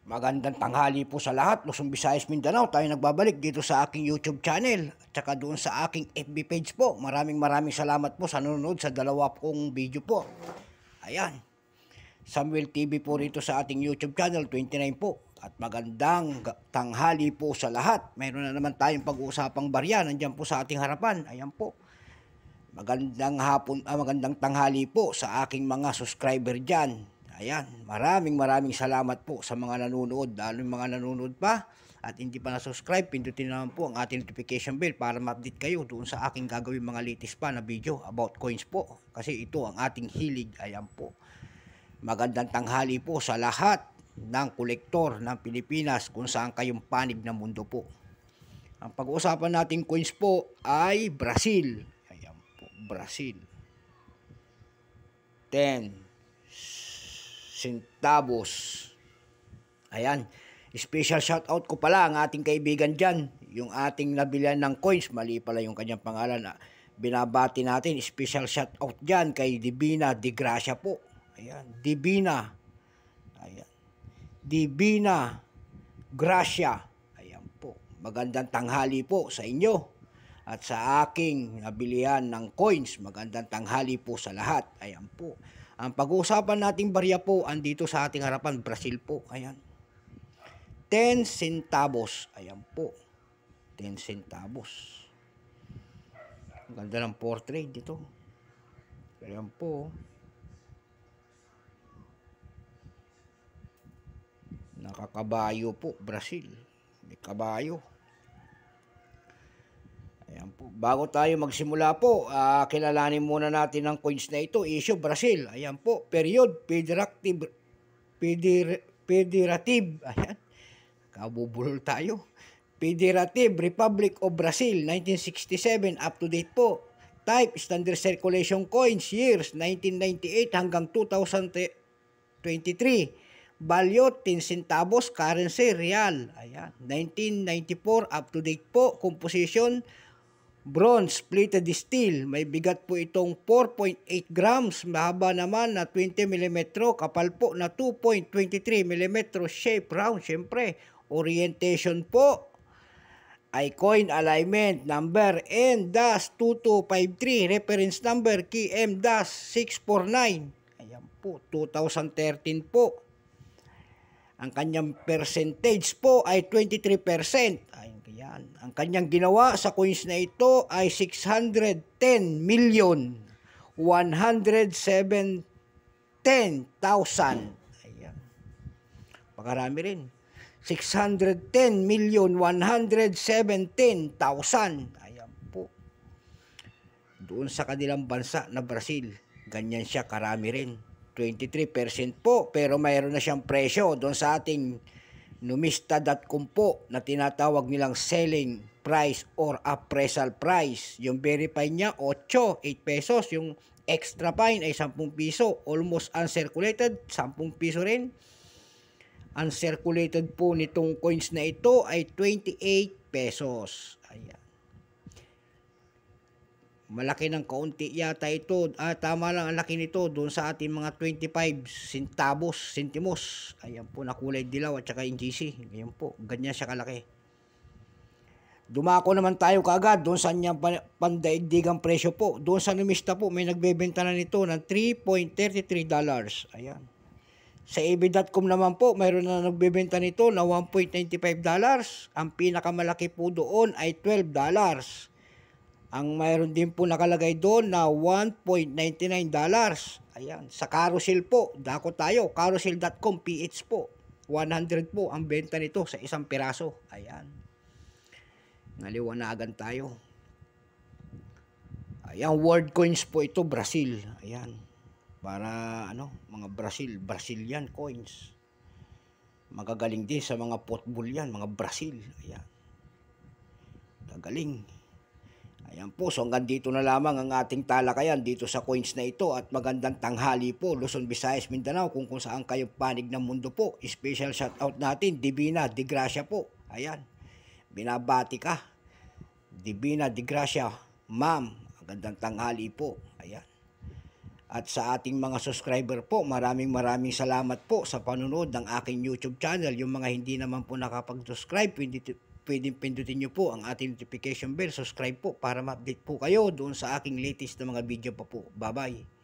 Magandang tanghali po sa lahat, Luzon, Visayas, Mindanao. Tayo nagbabalik dito sa aking YouTube channel at saka doon sa aking FB page po. Maraming salamat po sa nanonood sa dalawa kong video po. Ayan, Samuel TV po rito sa ating YouTube channel, 29 po. At magandang tanghali po sa lahat. Mayroon na naman tayong pag-uusapang barya. Nandiyan po sa ating harapan. Ayan po. Magandang tanghali po sa aking mga subscriber dyan. Ayan, maraming salamat po sa mga nanonood, lalo yung mga nanonood pa at hindi pa na-subscribe, pindutin naman po ang ating notification bell para ma-update kayo doon sa aking gagawin mga latest pa na video about coins po. Kasi ito ang ating hilig, ayan po. Magandang tanghali po sa lahat ng kolektor ng Pilipinas kung saan kayong panig ng mundo po. Ang pag-uusapan nating coins po ay Brazil. Ayan po, Brazil. 10 centavos. Ayan. Special shoutout ko pala ang ating kaibigan dyan. Yung ating nabilihan ng coins. Mali pala yung kanyang pangalan. Binabati natin. Special shoutout dyan kay Divina de Gracia po. Ayan. Divina. Ayan. Divina Gracia. Ayan po. Magandang tanghali po sa inyo. At sa aking nabilihan ng coins. Magandang tanghali po sa lahat. Ayan po. Ang pag-uusapan nating barya po, andito sa ating harapan, Brazil po. Ayan. 10 centavos. Ayan po. 10 centavos. Ang ganda ng portrait dito. Ayan po. Nakakabayo po, Brazil. May kabayo. Ayan po. Bago tayo magsimula po, kilalanin muna natin ang coins na ito. Issue Brazil. Ayan po. Period. Federative. Ayan. Kabubulol tayo. Federative Republic of Brazil. 1967. Up to date po. Type. Standard Circulation Coins. Years. 1998 hanggang 2023. Value. 10 centavos. Currency. Real. Ayan. 1994. Up to date po. Composition. Bronze, plated steel. May bigat po itong 4.8 grams. Mahaba naman na 20 mm. Kapal po na 2.23 mm. Shape round, syempre. Orientation po ay coin alignment number N-2253. Reference number KM-649. Ayan po, 2013 po. Ang kanyang percentage po ay 23%. Ayan. Ang kanyang ginawa sa coins na ito ay 610,117,000. Ayan. Pakarami rin. 610,117,000. Ayan po. Doon sa kanilang bansa na Brazil, ganyan siya karami rin. 23% po, pero mayroon na siyang presyo doon sa ating numista.com po na tinatawag nilang selling price or appraisal price. Yung verify niya 8 pesos, yung extra fine ay 10 piso, almost uncirculated 10 piso rin. Uncirculated po nitong coins na ito ay 28 pesos. Ayan. Malaki ng kaunti yata ito. Tama lang ang laki nito doon sa ating mga 25 centimos. Ayan po, na kulay dilaw at saka NGC. Ayan po, ganyan siya kalaki. Dumako naman tayo kaagad doon sa kanyang pandaigdigang presyo po. Doon sa numista po, may nagbebenta na nito ng $3.33. Ayan. Sa AB.com naman po, mayroon na nagbebenta nito na $1.95. Ang pinakamalaki po doon ay $12. Ang mayroon din po nakalagay doon na $1.99. Ayan. Sa carousel po, dako tayo. Carousel.com PH po. 100 po ang benta nito sa isang piraso. Ayan. Naliwanagan tayo. Ayan, world coins po ito, Brazil. Ayan. Para mga Brazilian coins. Magagaling din sa mga football yan, mga Brazil. Ayan. Gagaling. Ayan po, so hanggang dito na lamang ang ating talakayan dito sa coins na ito at magandang tanghali po, Luzon, Visayas, Mindanao, kung saan kayo panig ng mundo po. Special shoutout natin, Divina de Gracia po. Ayan, binabati ka. Divina de Gracia, ma'am, magandang tanghali po. Ayan. At sa ating mga subscriber po, maraming salamat po sa panonood ng aking YouTube channel. Yung mga hindi naman po nakapag-subscribe, pwedeng pindutin nyo po ang ating notification bell. Subscribe po para ma-update po kayo doon sa aking latest na mga video pa po. Bye-bye.